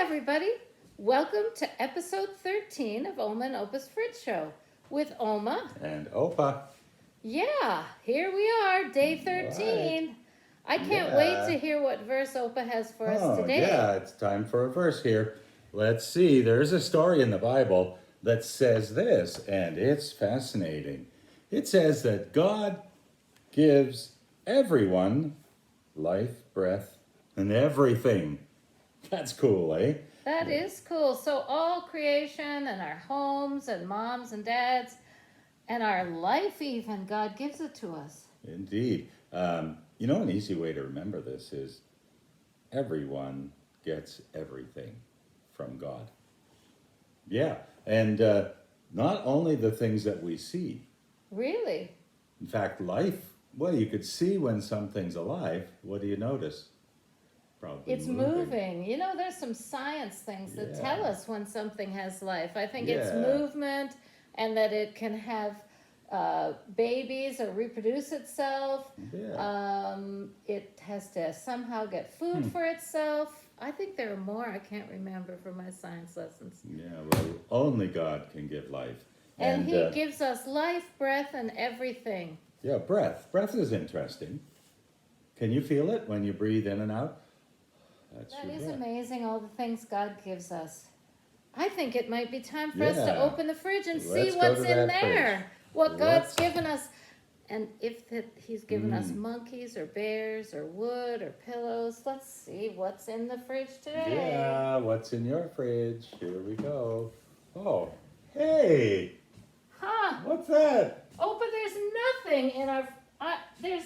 everybody. Welcome to episode 13 of Oma and Opa's Fridge Show with Oma. And Opa. Yeah, here we are, day 13. Right. I can't wait to hear what verse Opa has for us today. Yeah, it's time for a verse here. Let's see, there's a story in the Bible that says this, and it's fascinating. It says that God gives everyone life, breath, and everything. That's cool, eh? That is cool. So all creation and our homes and moms and dads and our life even, God gives it to us. Indeed. An easy way to remember this is everyone gets everything from God. Yeah, and not only the things that we see. Really? In fact, life, well, you could see when something's alive. What do you notice? Probably it's moving. You know, there's some science things that tell us when something has life. I think it's movement and that it can have babies or reproduce itself. It has to somehow get food for itself. I think there are more I can't remember from my science lessons. Yeah, well, only God can give life. And he gives us life, breath, and everything. Yeah, breath. Breath is interesting. Can you feel it when you breathe in and out? That is amazing, all the things God gives us. I think it might be time for us to open the fridge and see what's in there. Fridge. What God's given us. And if he's given us monkeys or bears or wood or pillows, let's see what's in the fridge today. Yeah, what's in your fridge? Here we go. Oh, hey. Huh. What's that? Oh, but there's nothing in our... there's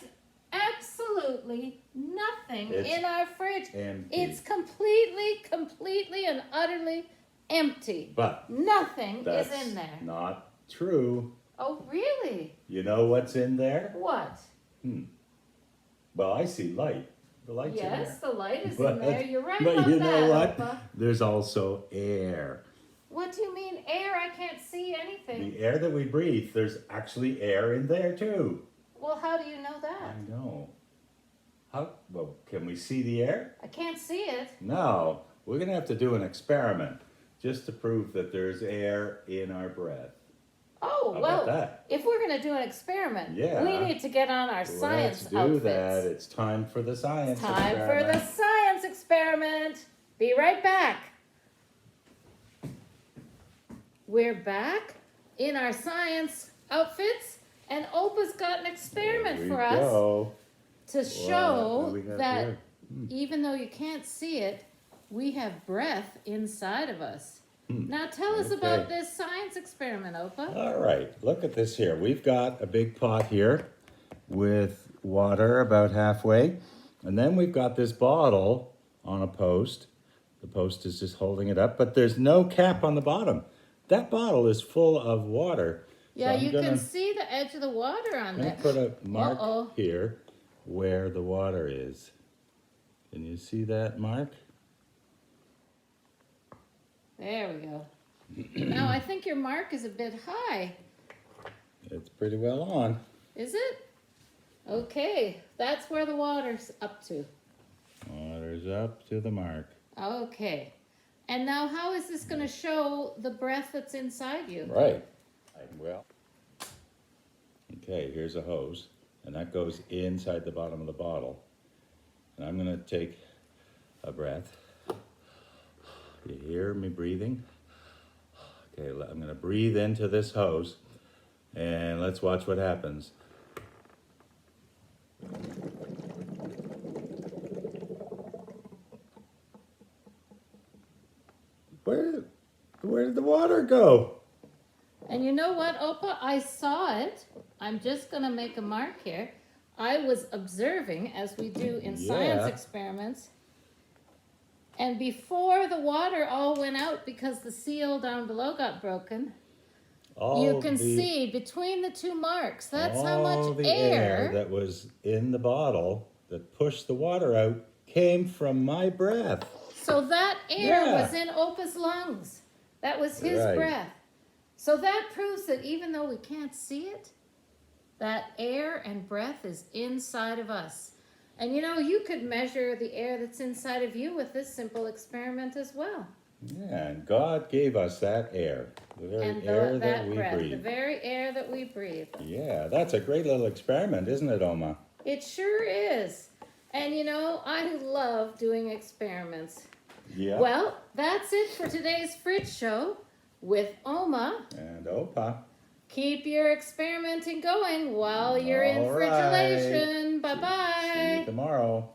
absolutely nothing in our fridge. Empty. It's completely and utterly empty. But nothing is in there. Not true. Oh, really? You know what's in there? What? Well, I see light. The light's in there. Yes, the light is in there. You're right but about you know what? Opa. There's also air. What do you mean air? I can't see anything. The air that we breathe, there's actually air in there too. Well, how do you know that? I know. Well, can we see the air? I can't see it. No. We're going to have to do an experiment just to prove that there's air in our breath. Oh, well, if we're going to do an experiment, we need to get on our science outfits. Let's do that. It's time for the science experiment. Time for the science experiment. Be right back. We're back in our science outfits, and Opa's got an experiment for us to show that even though you can't see it, we have breath inside of us. Now tell us about this science experiment, Opa. All right, look at this here. We've got a big pot here with water about halfway, and then we've got this bottle on a post. The post is just holding it up, but there's no cap on the bottom. That bottle is full of water. Yeah, so you can see the edge of the water on there. I'm going to put a mark here where the water is. Can you see that mark? There we go. Now, I think your mark is a bit high. It's pretty well on. Is it? Okay, that's where the water's up to. Water's up to the mark. Okay. And now how is this going to show the breath that's inside you? Right. Well, okay, here's a hose, and that goes inside the bottom of the bottle. And I'm going to take a breath. You hear me breathing? Okay, I'm going to breathe into this hose, and let's watch what happens. Where did the water go? And you know what, Opa? I saw it. I'm just going to make a mark here. I was observing, as we do in science experiments. And before the water all went out because the seal down below got broken, you can see between the two marks, that's how much air that was in the bottle that pushed the water out came from my breath. So that air was in Opa's lungs. That was his breath. So that proves that even though we can't see it, that air and breath is inside of us. And you know, you could measure the air that's inside of you with this simple experiment as well. Yeah, and God gave us that air, the very And air that that we breath, the breathe. very air that we breathe. Yeah, that's a great little experiment, isn't it, Oma? It sure is. And you know, I love doing experiments. Yeah. Well, that's it for today's Fridge Show with Oma. And Opa. Keep your experimenting going while you're in All right. frigilation. Bye-bye. See you tomorrow.